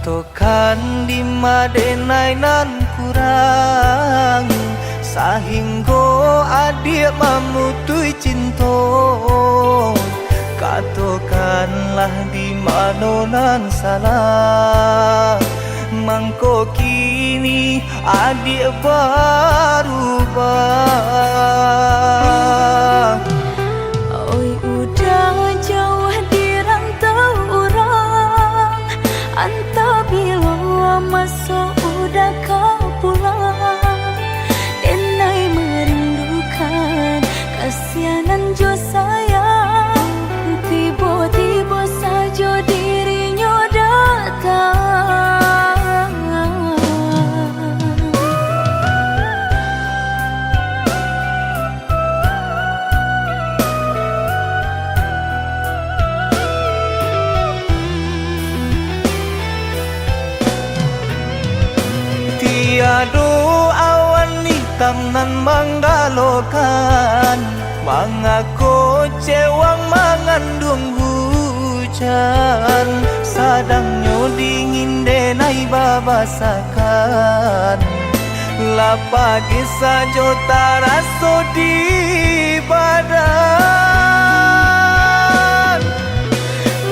Katokan di madenai nan kurang sahingga adik memutui cinta. Katokanlah di mana nan salah, mangko kini adik berubah. Oi udah jauh di rantau orang, anta bila masuk udah kau pulang. Denai merindukan kasihanan jo sayang, tiba-tiba saja dirinya datang. Tiada awan hitam nan menggalokan, mengaku cewang mengandung hujan. Sadangnya dingin denai babasakan, lapagi saja taraso di badan.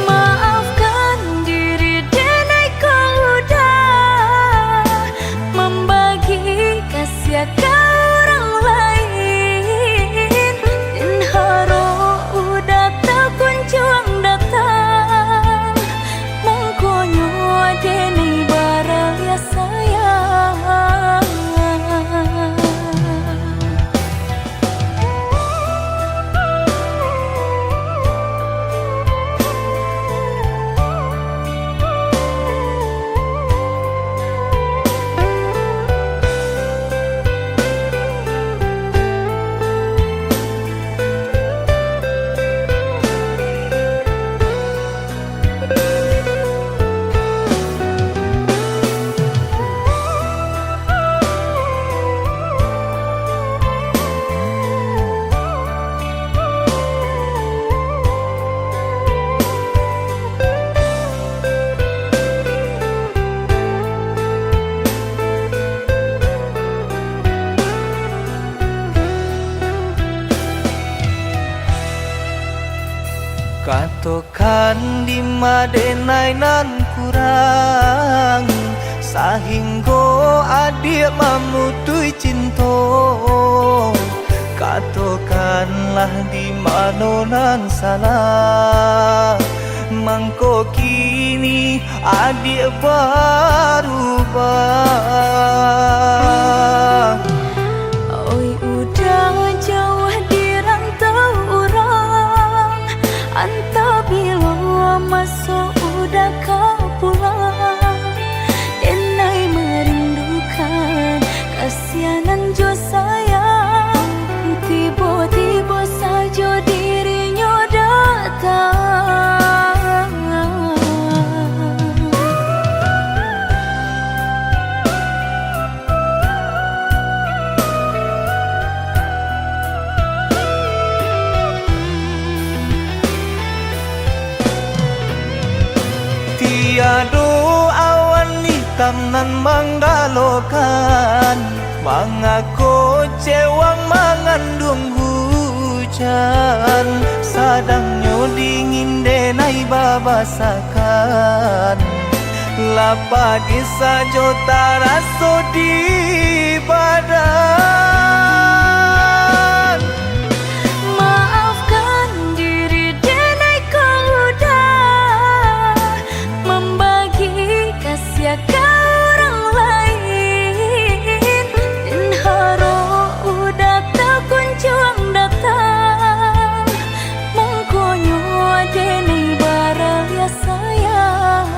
Maafkan diri denai kau udah membagi kasih ke orang lain, dan haro udah tak kunjung datang. Mongkonyo denai baraya sayang. Katokan di madenai nan kurang sahingga adik memutui cinta. Katokanlah di mana nan salah, mangko kini adik berubah. Oi udah jauh di rantau orang, anta bila masuk udah kau pulang. Denai merindukan kasihanan jo sayang, tiba-tiba saja dirinya datang. Tiada awan hitam nan menggalokan, mengaku cewang mengandung hujan. Sadangnya dingin denai babasakan, lapagi saja taraso di badan. Maafkan diri denai kau udah membagi kasih ke orang lain, dan haro udah tak kunjung datang. Mongkonyo denai baraya sayang.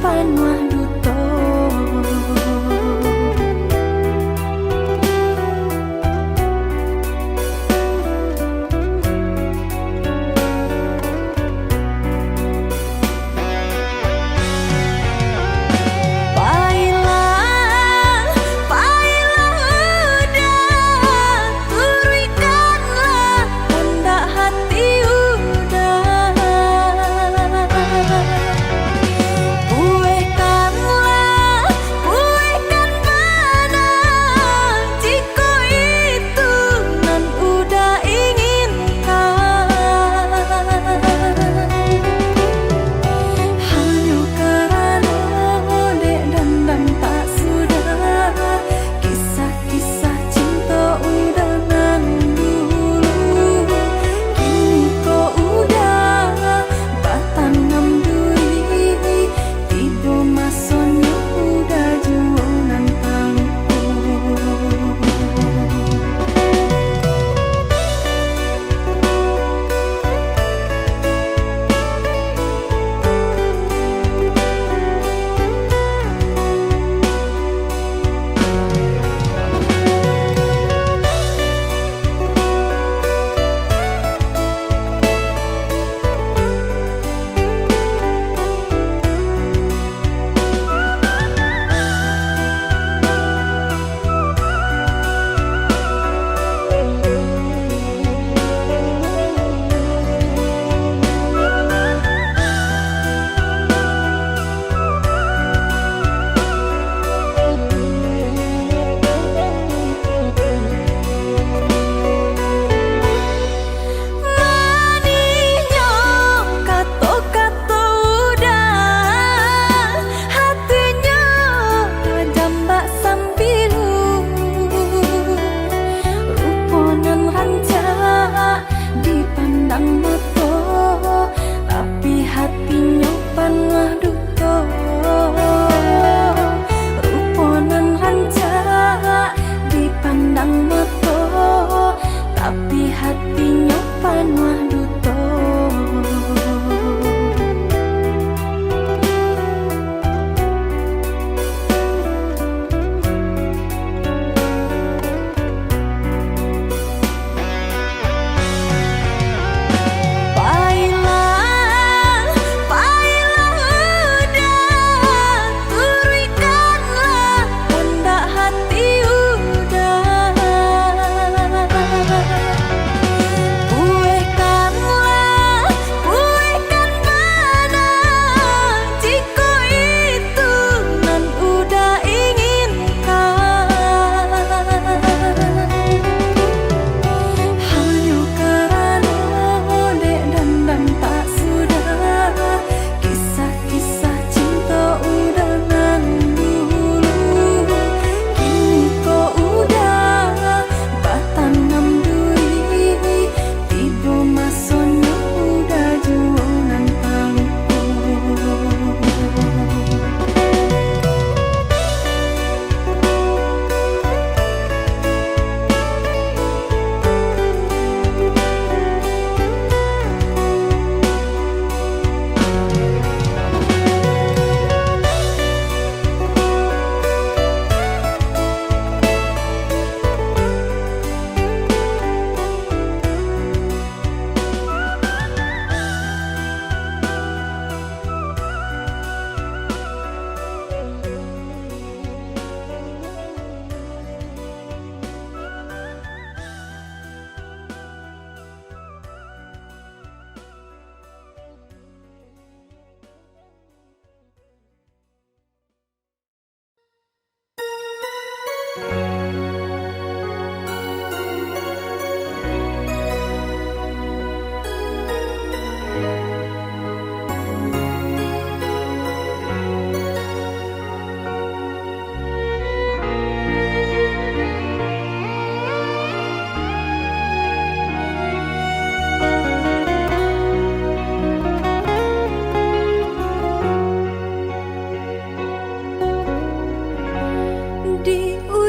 panwah duto.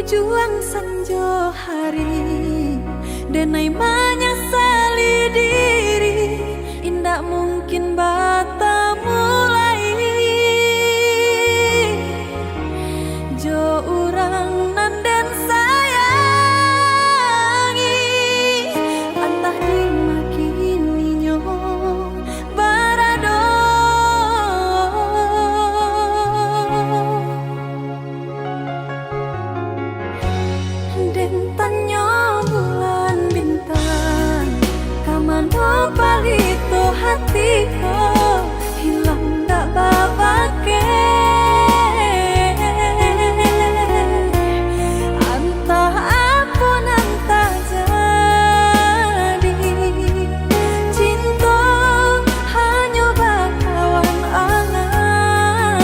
juang sanjo hari denai menyesali diri indak mungkin bata mulai hatiku hilang tak babake. Entah apa nan tak jadi, cinta hanya bakawan angan.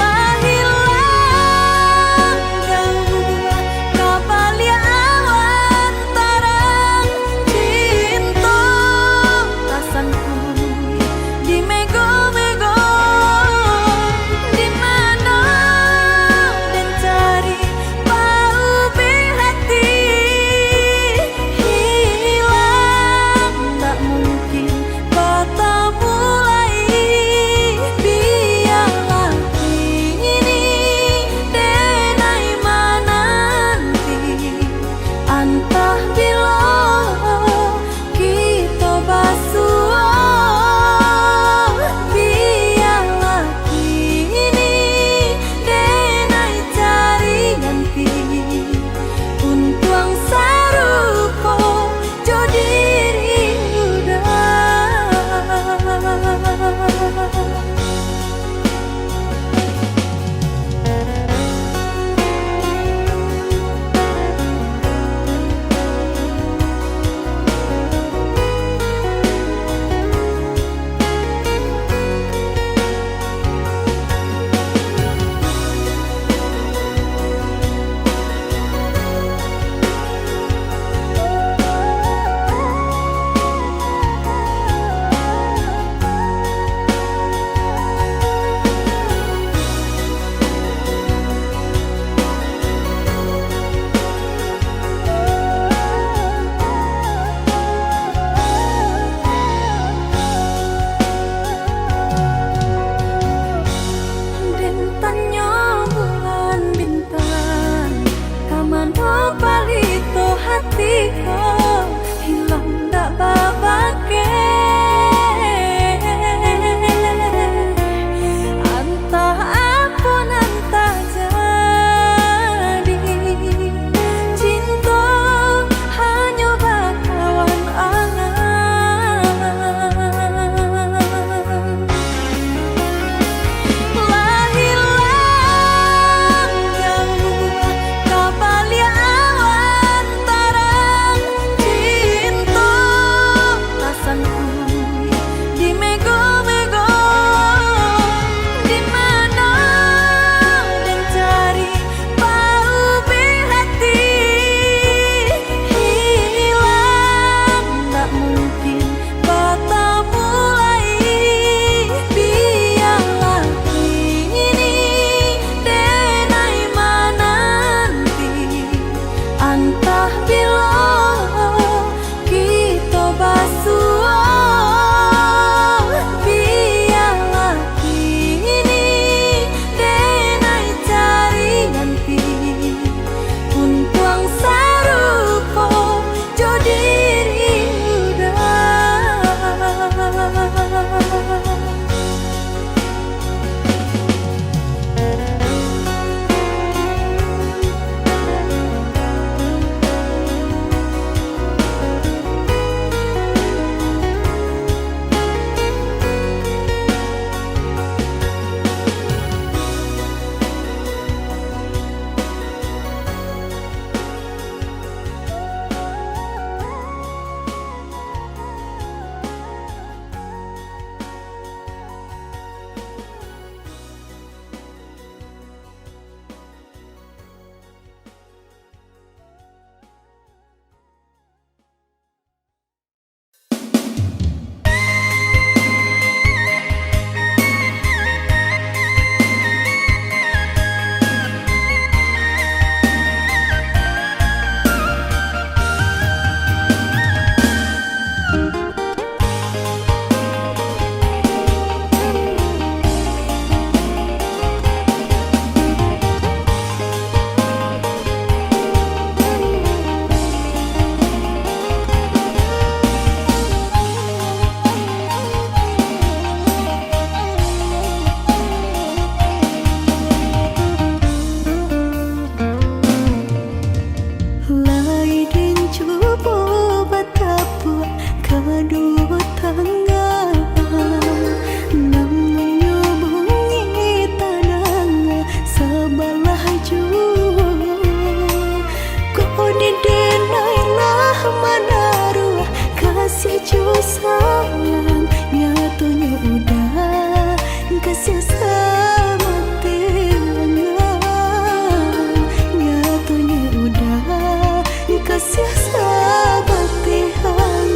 Lah hilang jauh kabalia awan tarang, cinta rasaku di mego-mego. Di mana dan cari bau hati, hilang tak mungkin bertemu lagi. Biarlah ini denai menanti, entah bila kita basuh. Biarlah ini denai cari ganti, untung saruko jodiri udah. Dentannya bulan bintang, kaman palito hatiku hilang tak babake. Entah apa nan tak jadi, cinta hanya bakawan angan. Lah hilang jauh kabalia awan tarang, cinta rasaku di mego-mego. Di mana dan cari bau hati, hilang tak mungkin bertemu lagi. Biarlah ini denai menanti, entah bila kita basuh. Biarlah ini denai cari ganti, untung saruko jodiri udah. sayang, nyatunya udah kasih sama tiangan, nyatunya udah kasih sama tiangan.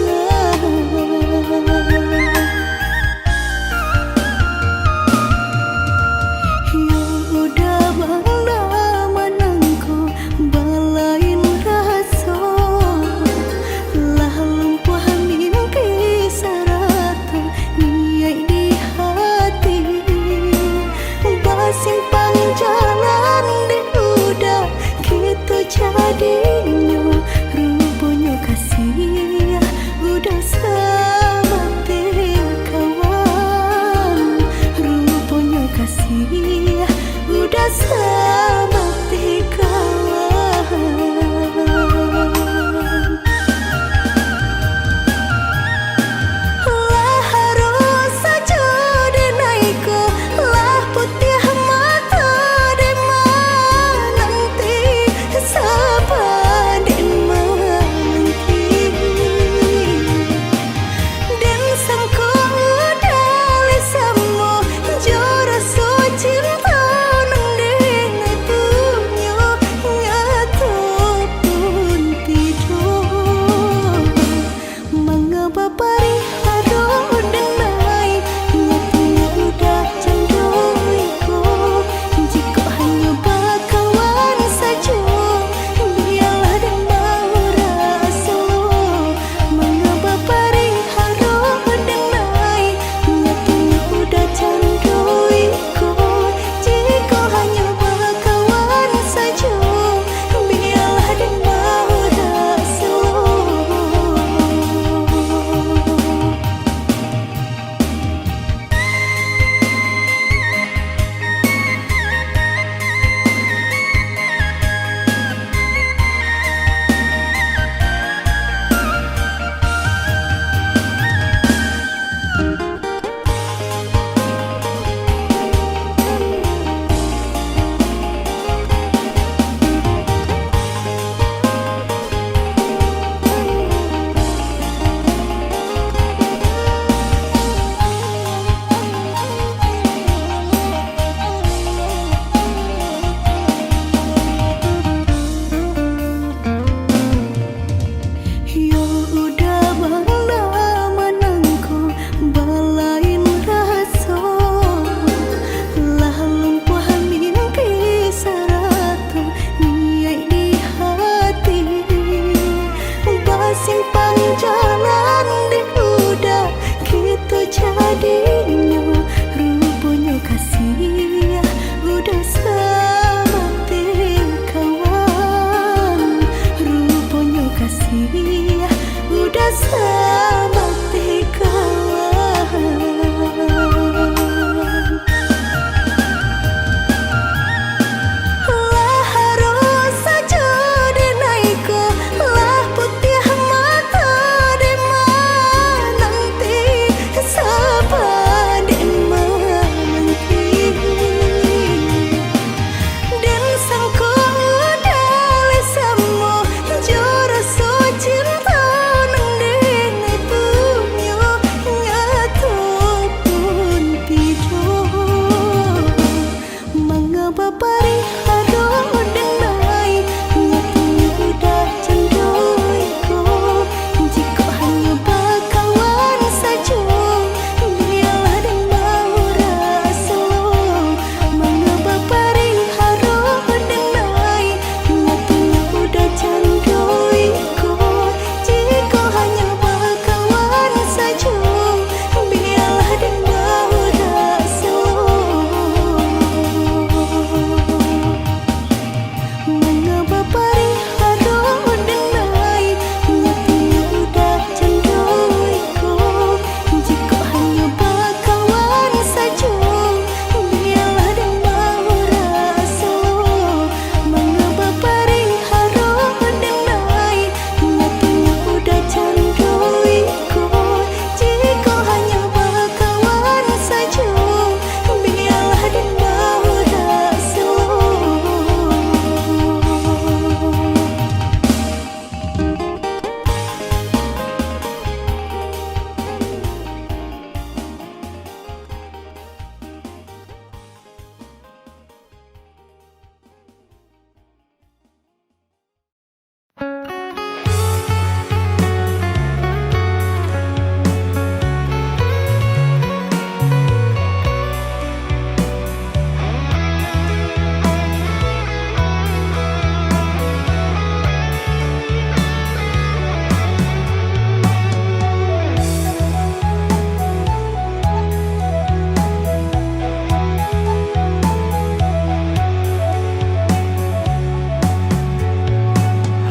Ya udah bangda manangku balain rasa lah lumpuh mimpi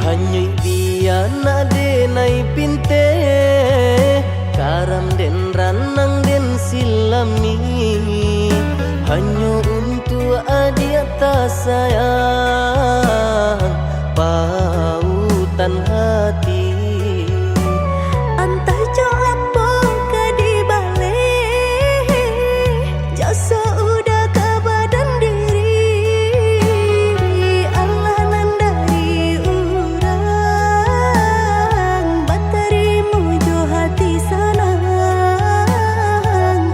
Hanyui biana denai pinte karam den ranang den silami hanya untuk adia tak sayang pautan hati Antah jo apa ka di balik jasa udah ke badan diri Allah nandari urang batarimu jo hati senang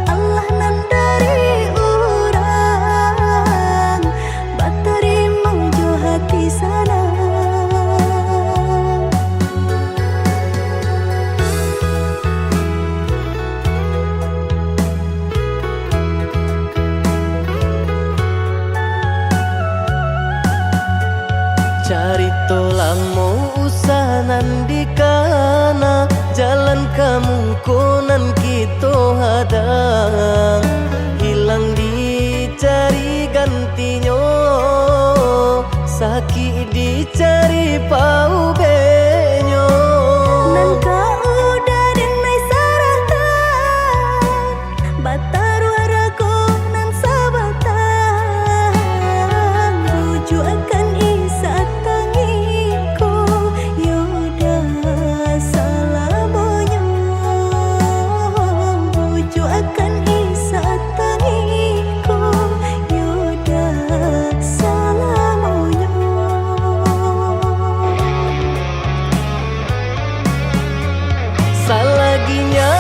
Allah nandari urang batarimu jo hati senang Carito lamo usahanan di kana jalan kamu konan kita hadang hilang dicari gantinya sakit dicari pau benyo Nangka udah denai saratan batar waraku nan sabatan rujuk akan isa tangiku yoda salamonyo rujuk akan isa tangiku yoda salamonyo Salaginya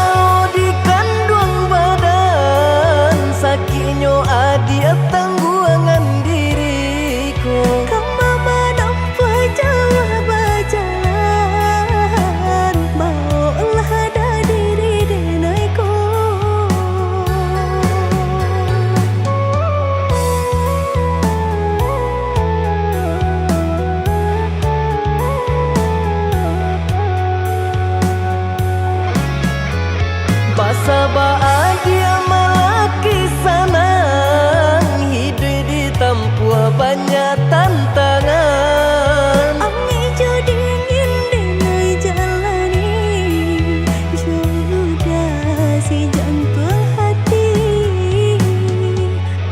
di kandung badan sakitnya adia tangguangan diriku Kama menampa jauh berjalan Maulah ada diri denaiku Basa bahagia malaki sanang hidup ditempuh banyak tantangan Ami jo dingin denai jalani Jodoh si jantung hati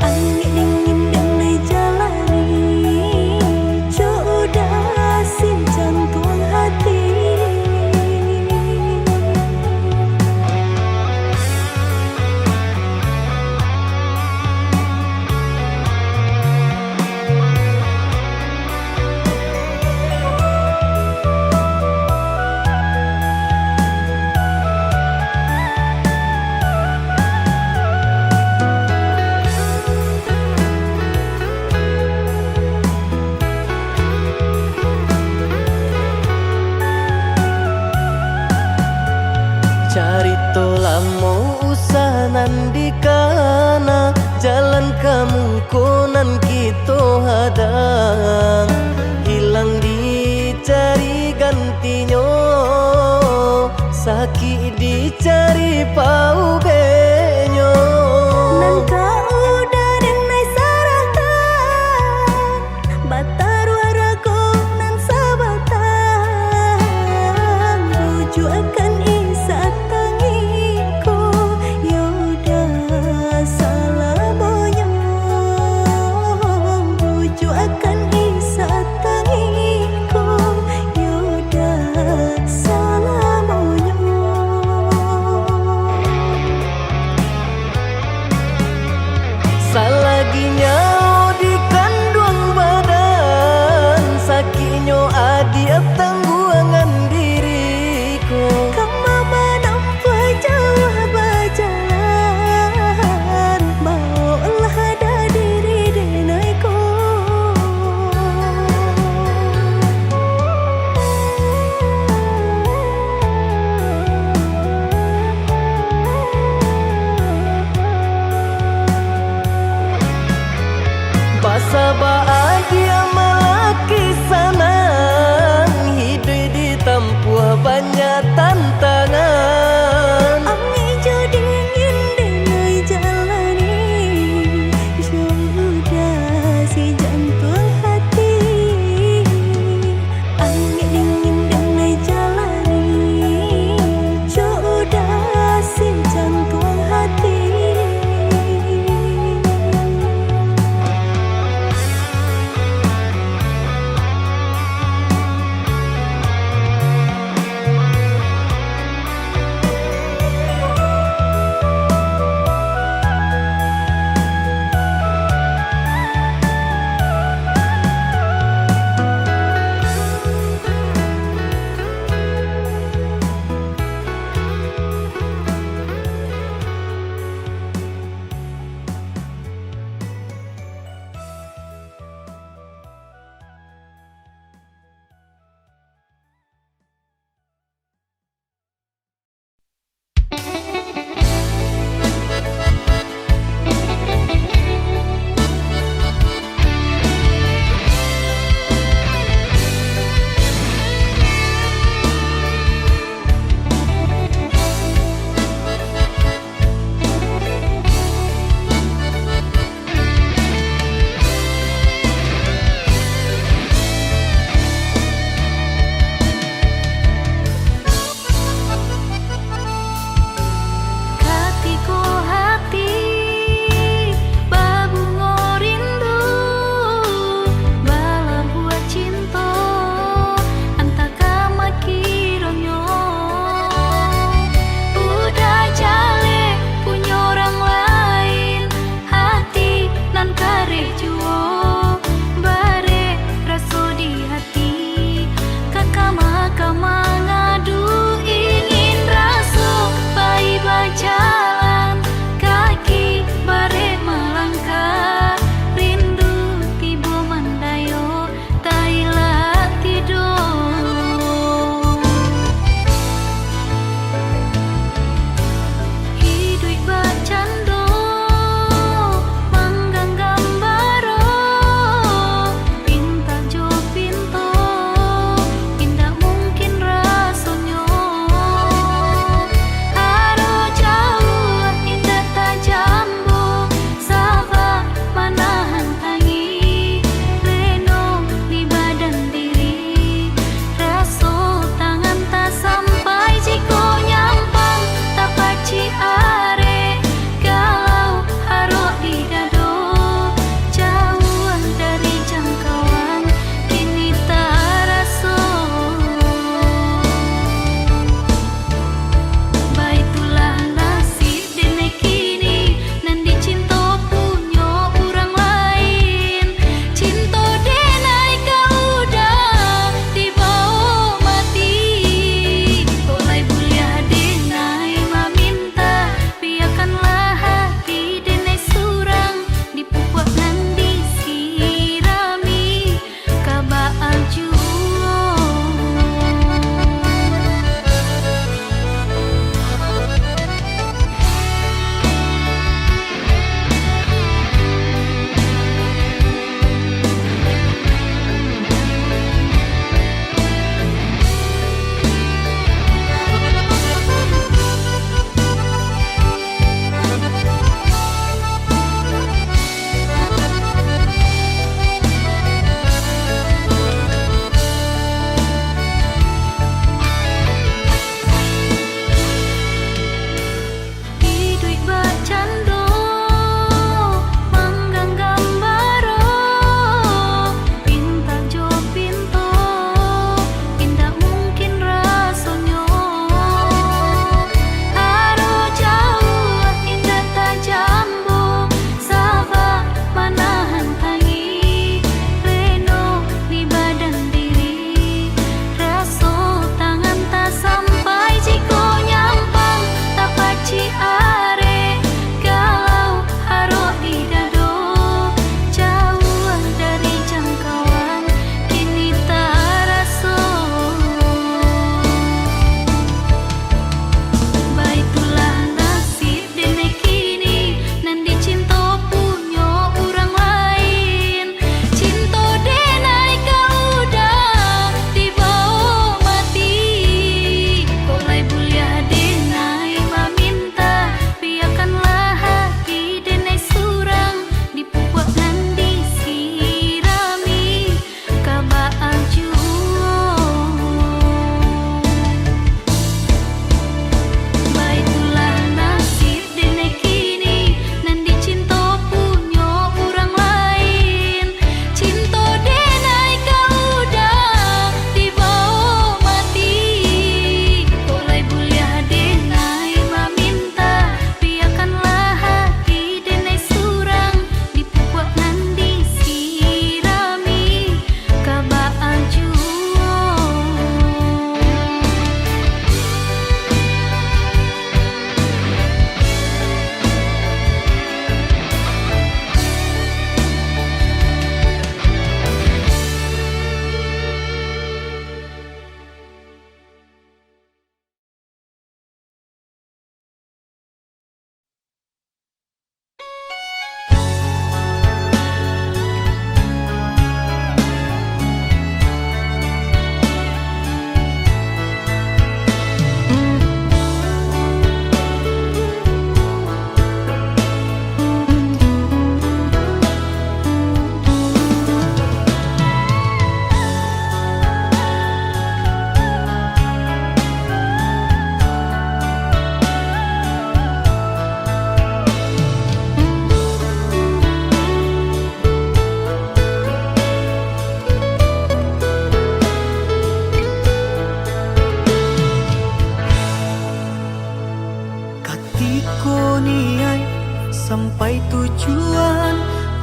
Ami dingin denai jalani Jodoh si jantung hati Carito lamo usahanan di kana jalan kamu konan kita hadang hilang dicari gantinya sakit dicari pau benyo Nangka udah denai saratan batar waraku nan sabatan rujuk akan isa tangiku yoda salamonyo rujuk akan isa tangiku yoda salamonyo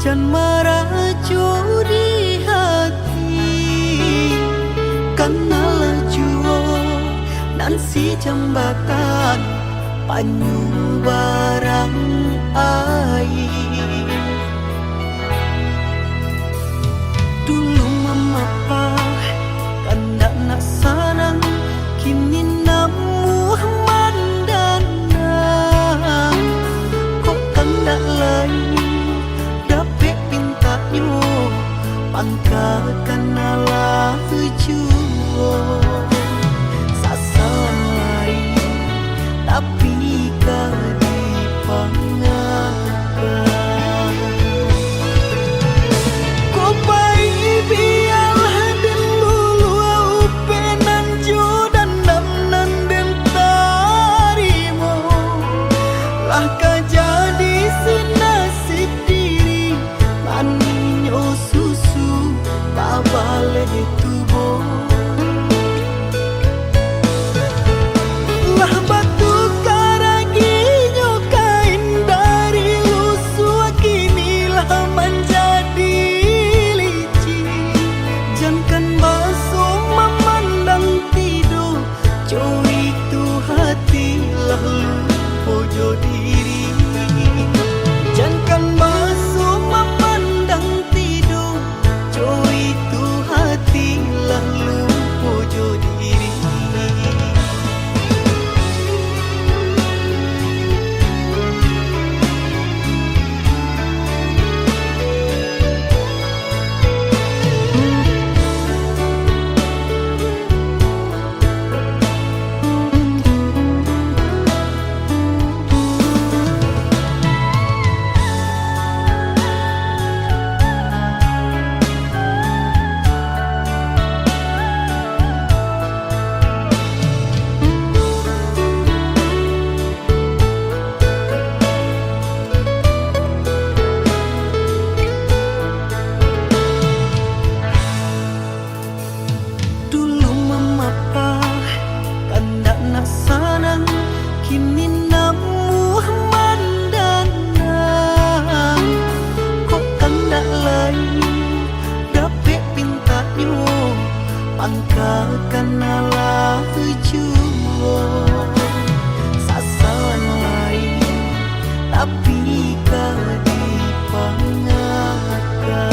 Jan meracu di hati karena lajuo nan si jembatan panyu barang air. Dulu mama pa kanda nak sanang kini namu mandana kok kanda lain dapet pintanyo pangkakan ala juo sasaran lain tapi kadi pangakan ko pai biarlah den lulu upenan judan damnan den tarimo lah jadi sinasib diri maninyo susu babale tubo lah batu karaginyo kain dari lusu kinilah menjadi licin jangan basuh memandang tidur jauh itu hati lalu pojo diri jangan basuh memandang tidur jauh itu hati lalu pojo diri. Dulu mama pa kanda nak sanang kini namu mandana kok kanda lain dapet pintanyo pangkakan ala juo sasaran lain tapi kadi pangakan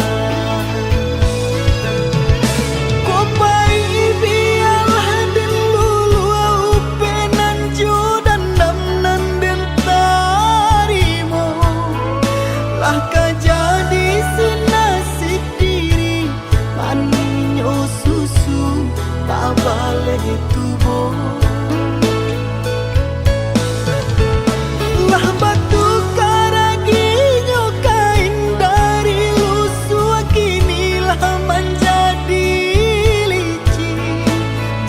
ko pai biarlah den lulu upenan judan damnan den tarimo lah jadi sinasib diri maninyo susu babale tubo lah batu karaginyo kain dari lusu kinilah menjadi licin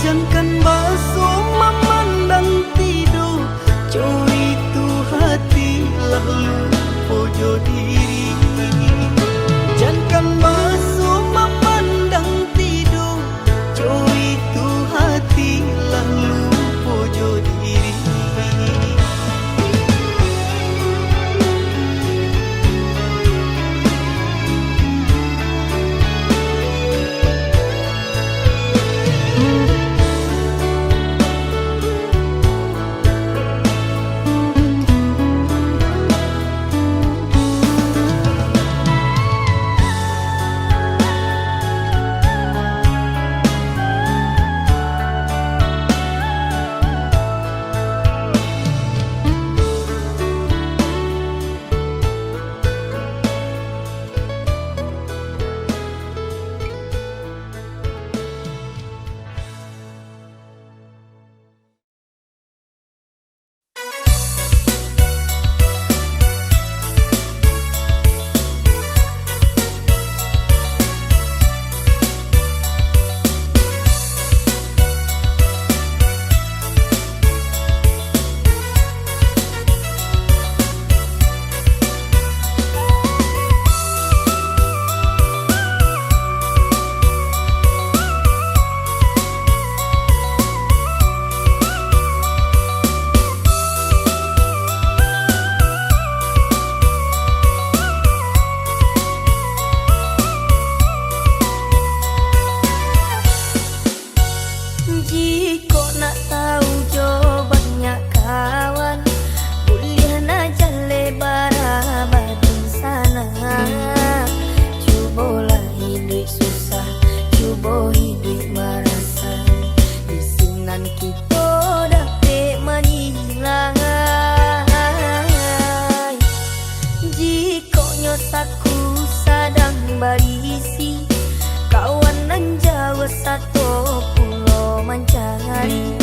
jangan basuh memandang tidur jauh itu hati lalu pojo diri jangan basuh memandang tidur jauh itu hati lalu pojo diri. Jika nak tahu jawabannya kawan, kuliah na jale batu sana. Cubalah hidup susah, cuba hidup merasa, di sinan kita dapat menilai. Jika nyosaku sadang berisi, kawan dan jauh satu pulau mencari,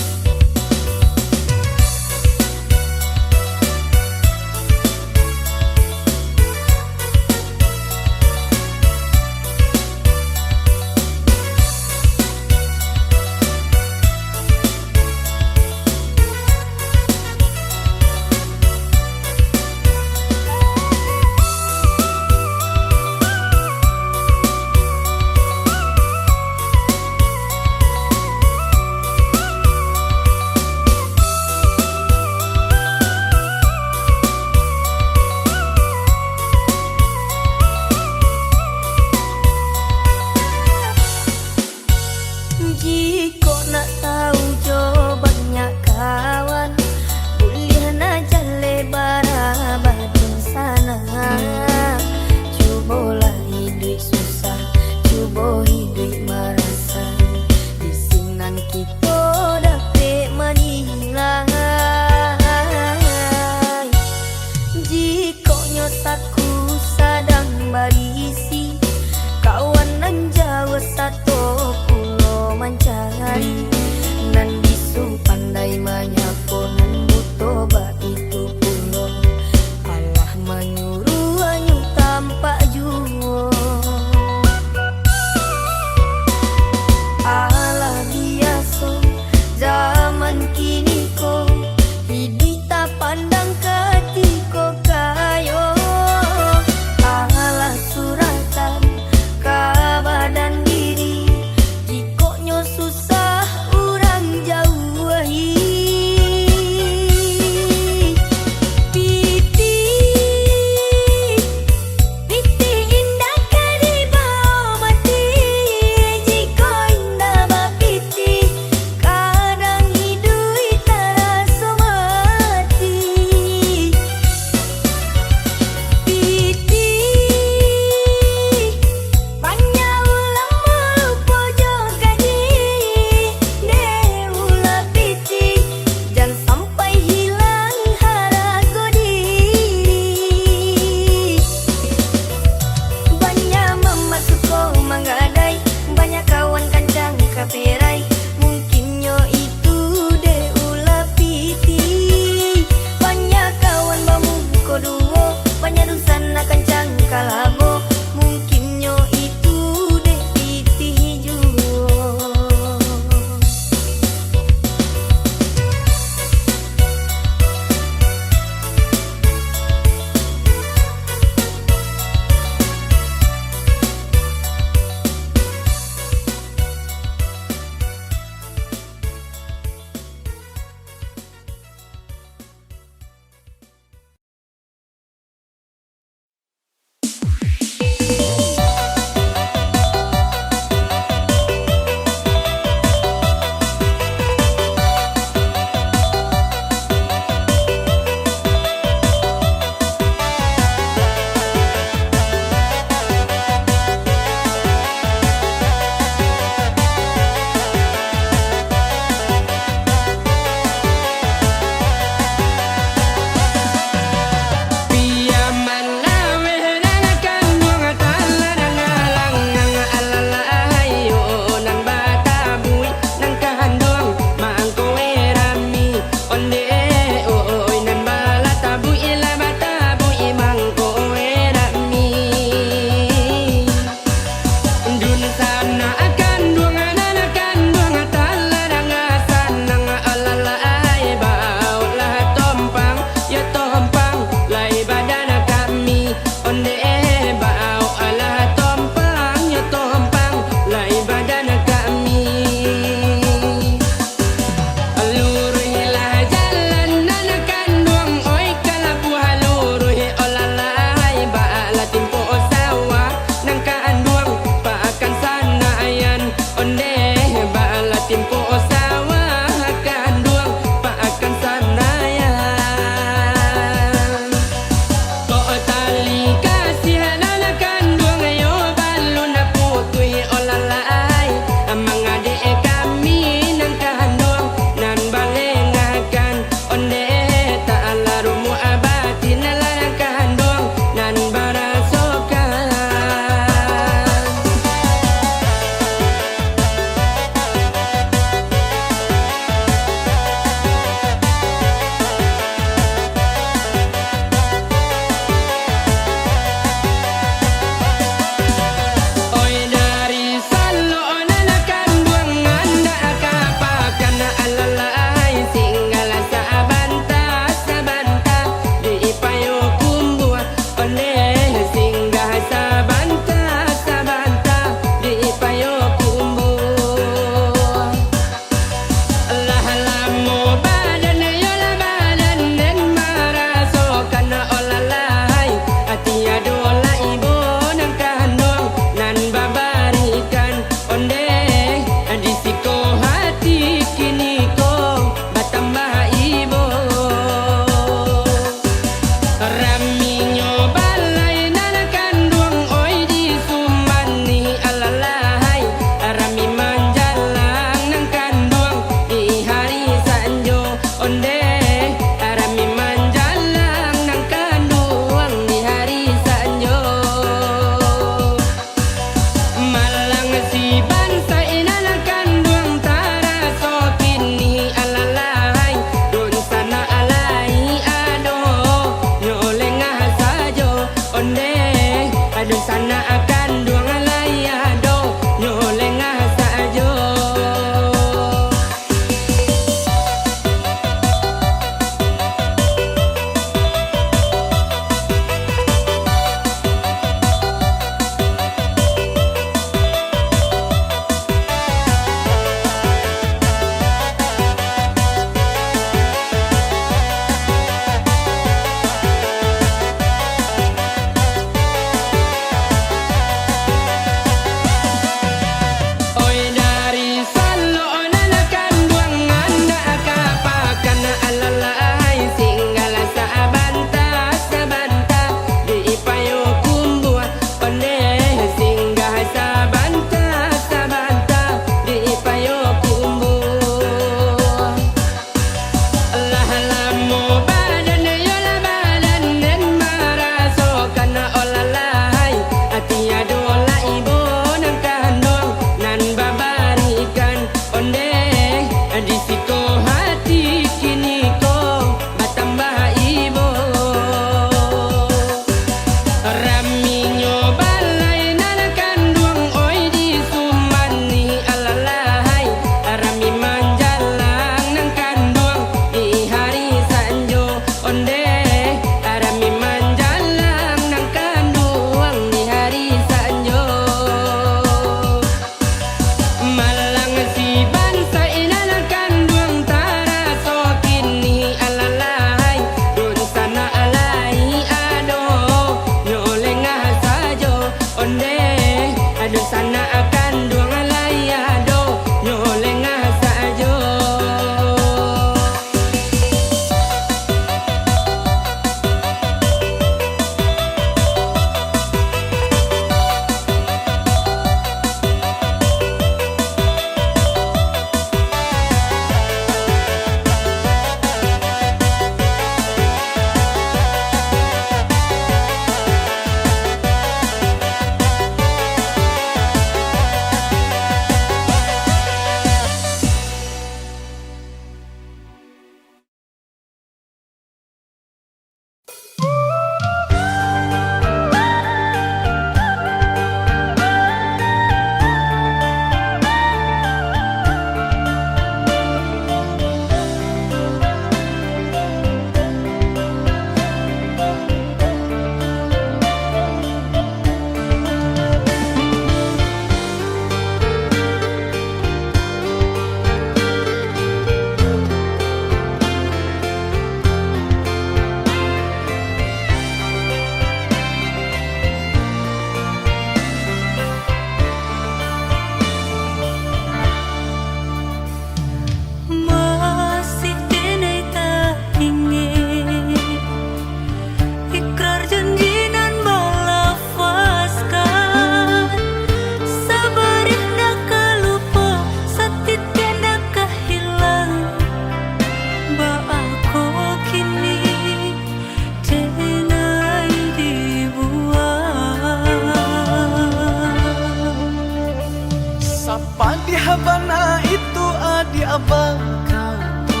abakato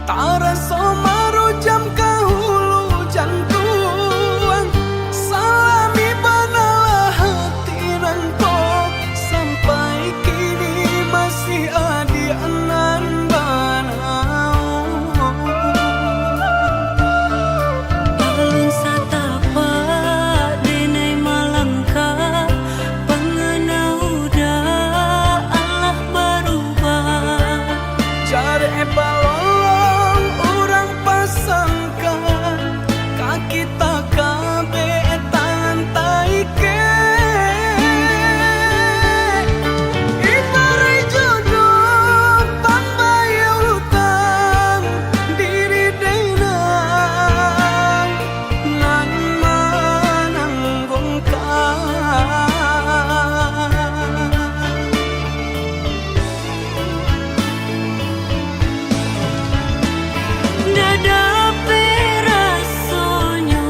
tara somaro jam kahulu jantuang salami banalah hati nangko sampai kini masih adi anan banau Alun satapa denai malangka pengenauda Allah berubah cari balolong orang pasangkan kaki tak kabe tangan taike ibarai jodoh pambayau lutang diri denang nan mananggungkan Dada perasonyo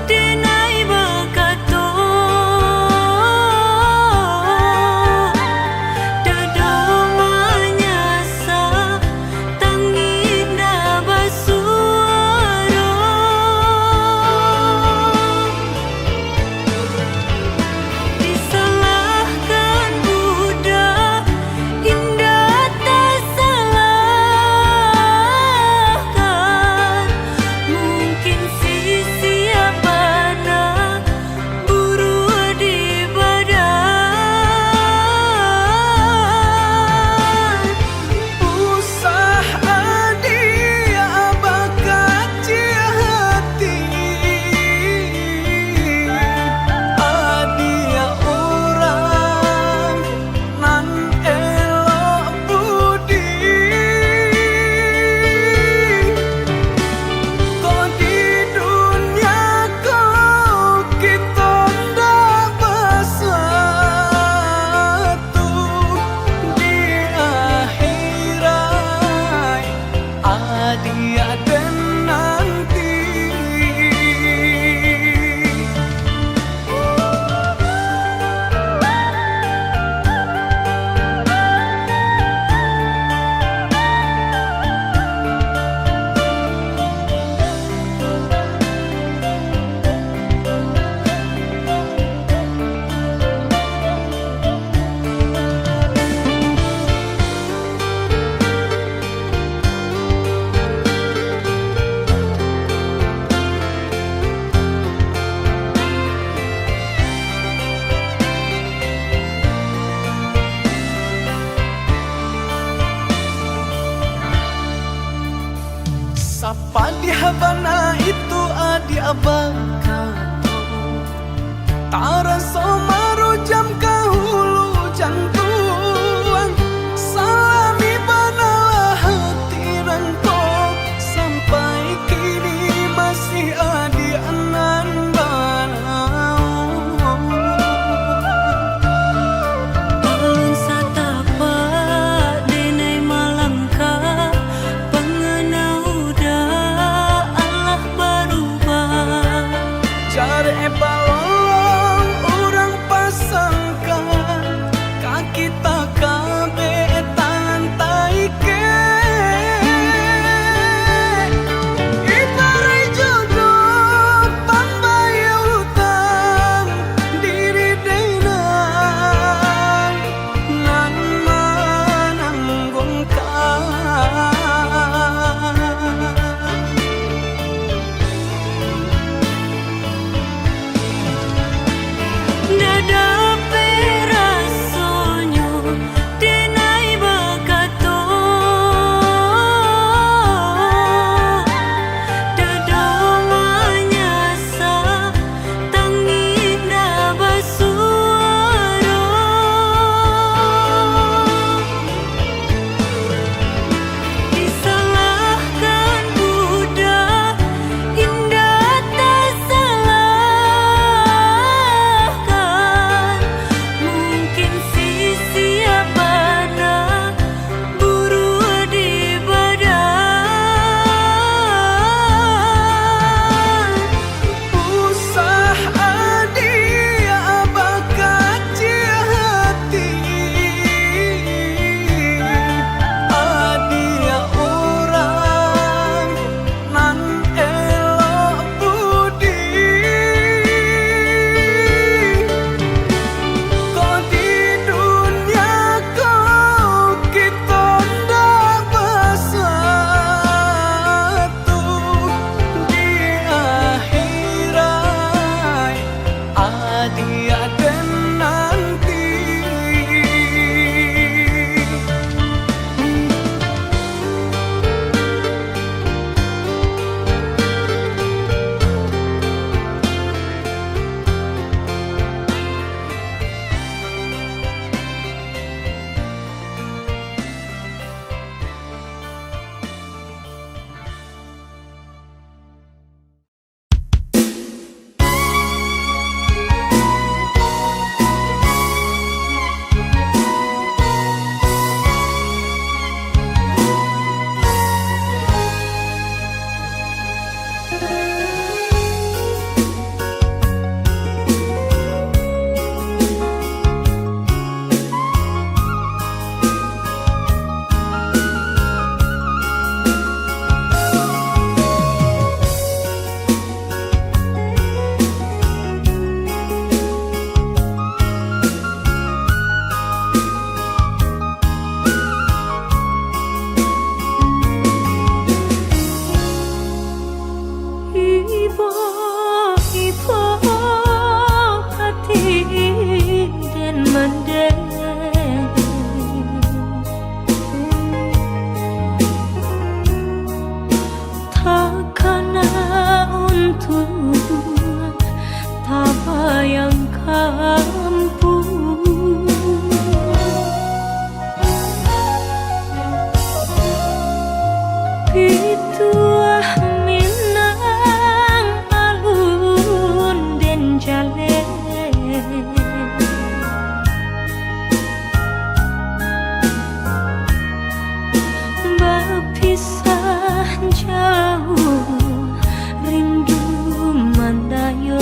denai bakato Dada manyasa tanginda basuara Disalahkan budak indah tak salahkan Mungkin sisi apana buru di badan usah adia bakaci hati adia orang nan elok budi kau di dunia kau kita ndak bersatu di akhirat adia dan nanti Sapa di Habana itu adi abakato tara somaro jam kahulu jantuang salami banalah hati nangko sampai kini masih adi anan banau Alun satapa denai malangka pengenauda Allah berubah cari balolong orang Pituah minang alun den jale berpisah jauh rindu mandayo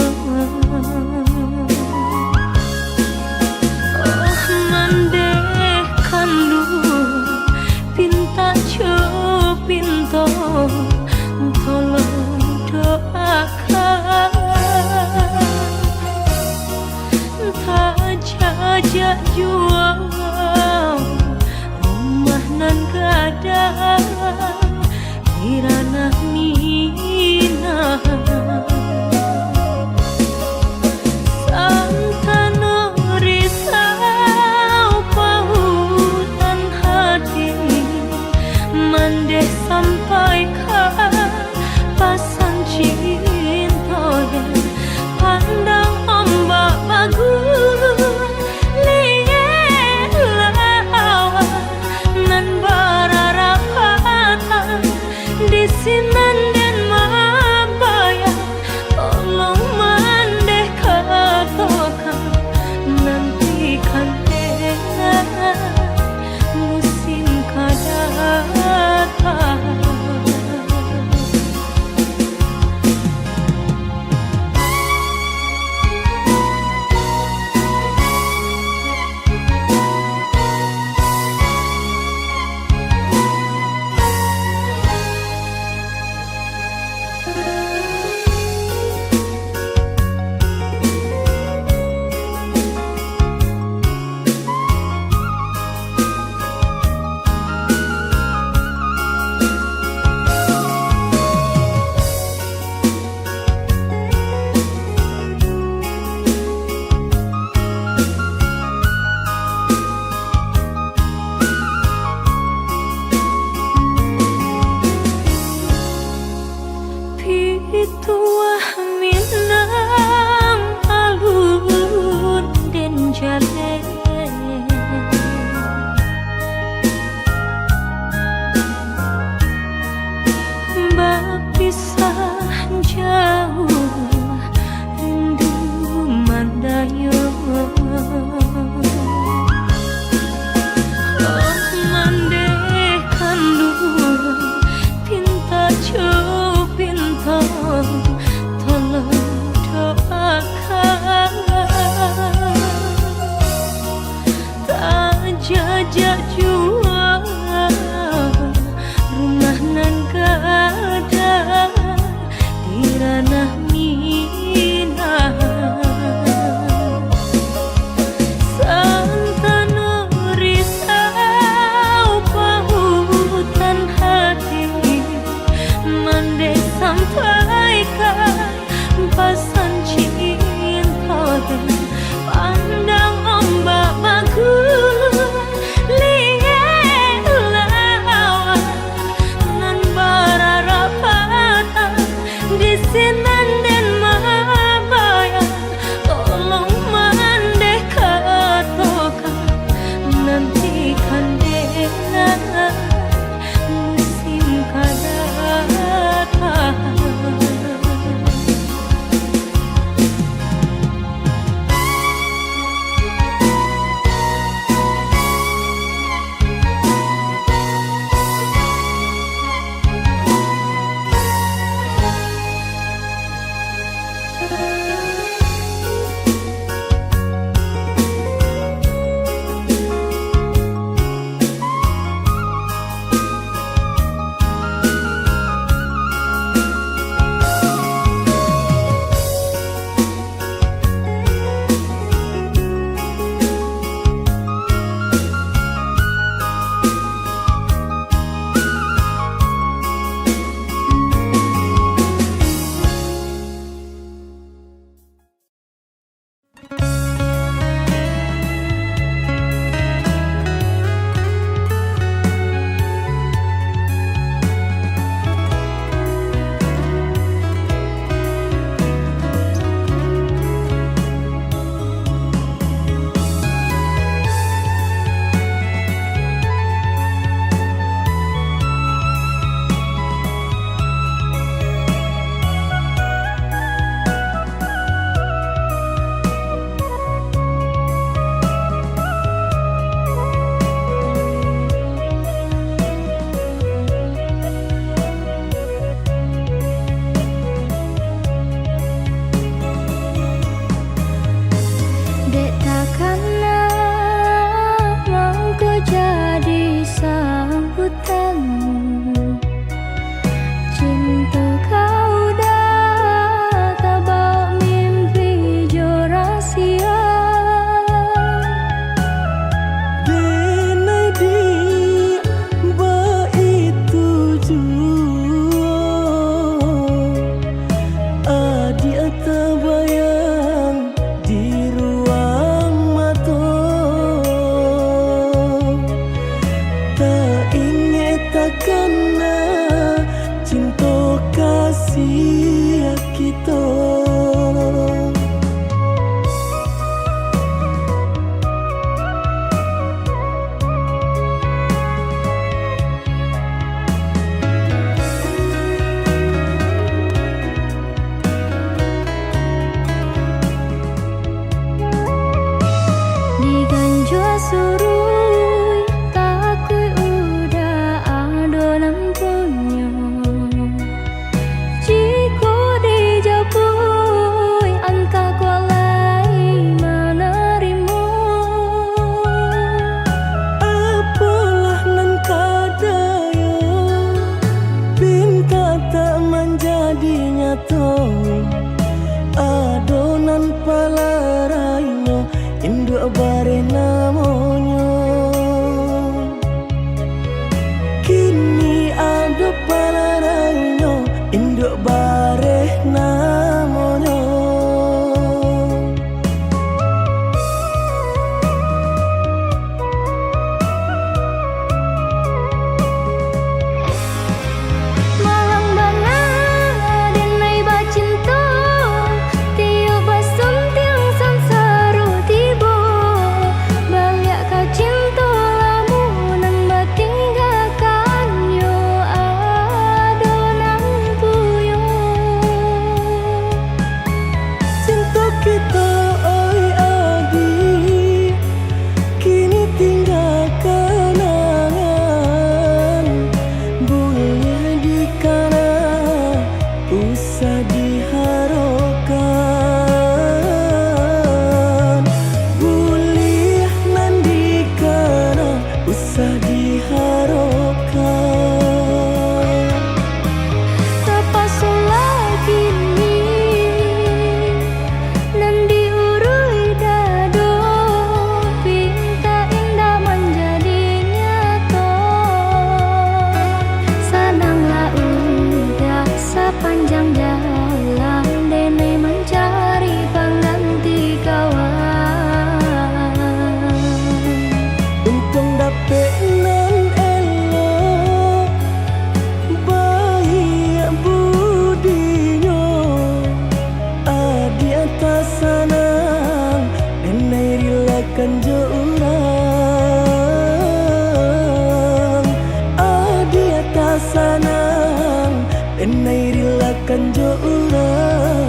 mandekan lu pinta pinto tolong doakan tak jajak jual rumah nan gadang kirana minah santano risau pautan hati mandeh sampai ke pasang cinta pandang ombak bagus liye karena cinta kasih kita. Surui takui udah adonan punya. Jika dijapui angka kualai menerima. Apalah nan kadaya pinta tak menjadi nyata. Adonan palarainya induk bare namanya. Kini ada palarainya induk bare namanya. Malang banget denai bacinta. Tiup basum tiang samsaru tiba. Balik kau cinta lamunan batinggalkan yo adonan puyo. Cinta kita oi adi kini tinggal kenangan. Boleh dikana usah diharapkan. Boleh nandikana usah diharapkan. Terpaksa lagi ni dan diurui dado. Pinta indah menjadi nyata. Senanglah udah sepanjang jalan Dene mencari pengganti kawan. Untung dapet nan elok baik budinya. Adi atas sanang denai rilakan jo urang. Adi atas sanang denai rilakan jo urang.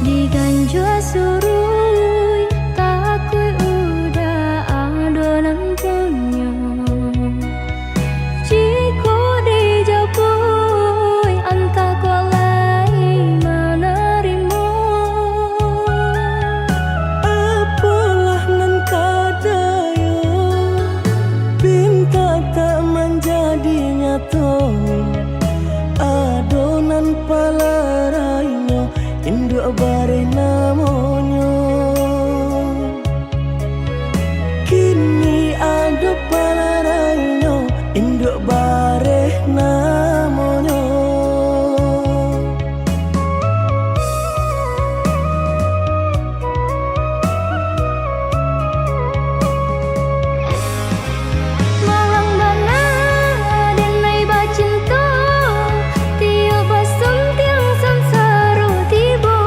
Diganjua surui takui udah adonan punya. Jika dijapui angka kualai menerima. Apalah nan kadaya pinta tak menjadi nyata. Adonan palarainya induk bare namanya. Kini ada palarainya induk bare namanya. Malang banget denai bacinta. Tiup basum tiang samsaru tiba.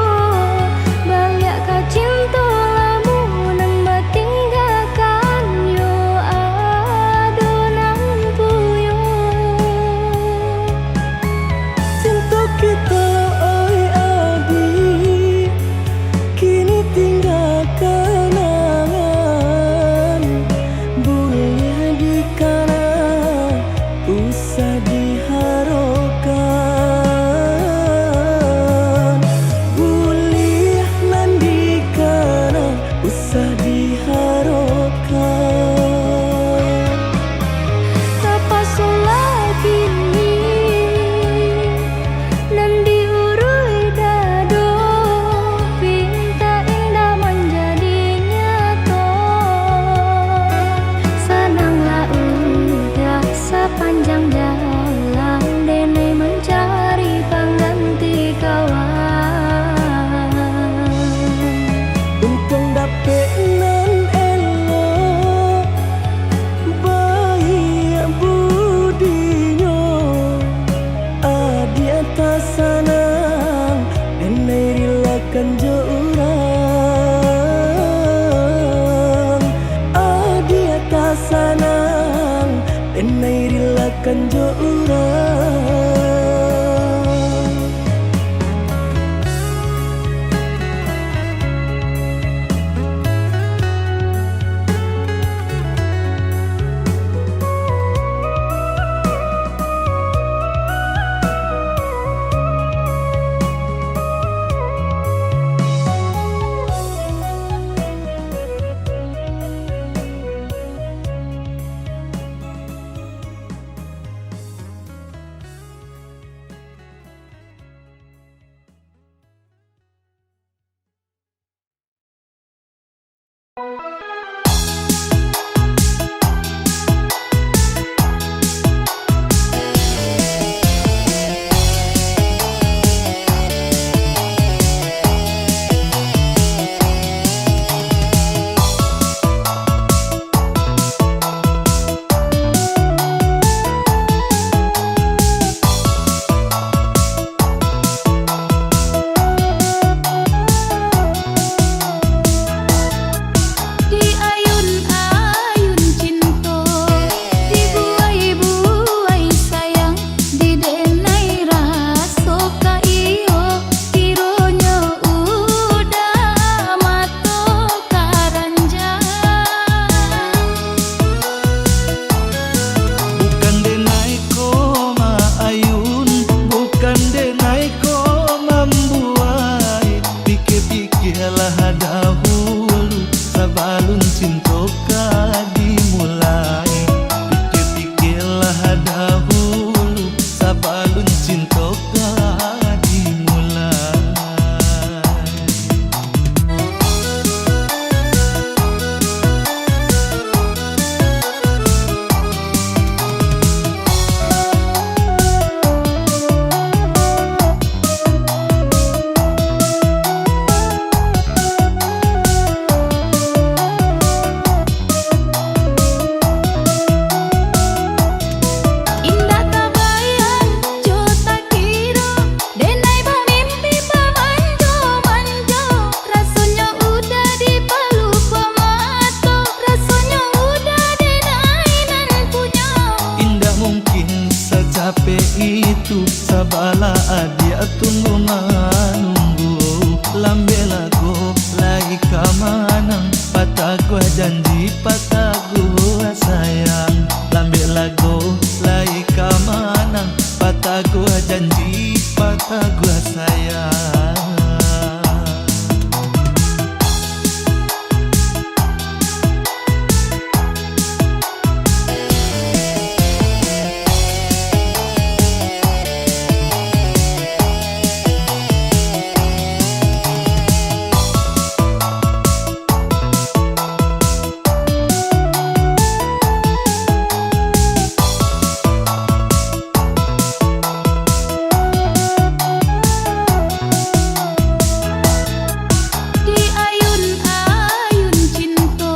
sabalun cinta dimulai. Indah tak bayang, jo tak kira, denai bermimpi bermanjo-manjo. Rasanya udah di peluk pemato, rasanya udah denai nan punya. Indah mungkin secapek itu, sabala adia tunggu menunggu. Lambe lagu lagi kamanang, patah gua janji, patah gua sayang. Lambe lagu lagi kamanang, patah gua janji, patah gua sayang. Di ayun-ayun cinta,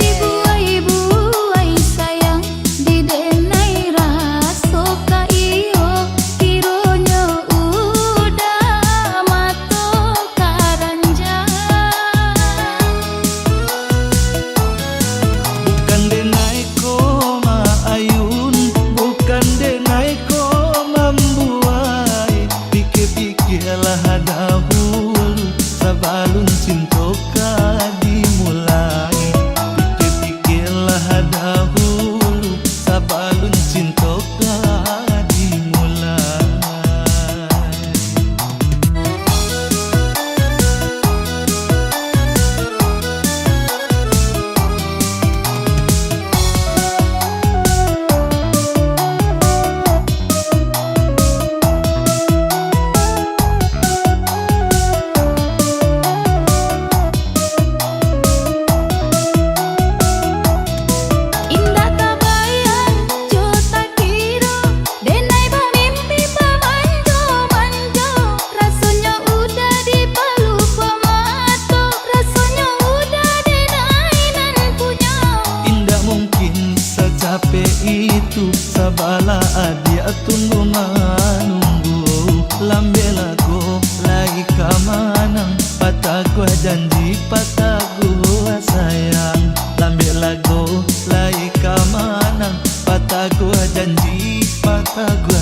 dibuai-buai sayang, di denai rasa kaiyo, kiranya udah mato karanjang. Bukan denai ko maayun, bukan denai ko membuai. Pikir-pikirlah dahulu, sabalun cinta dimulai. Pikir-pikirlah dahulu, sabalun cinta dimulai. Indah tak bayang, jo tak kira, denai bermimpi bermanjo-manjo. Rasanya udah di peluk pemato, rasanya udah denai nan punya. Indah mungkin secapek itu, sabala adia tunggu menunggu. Lambe lagu lagi kamanang, patah gua janji, patah gua sayang. Lambe lagu lagi kamanang, patah gua janji, patah gua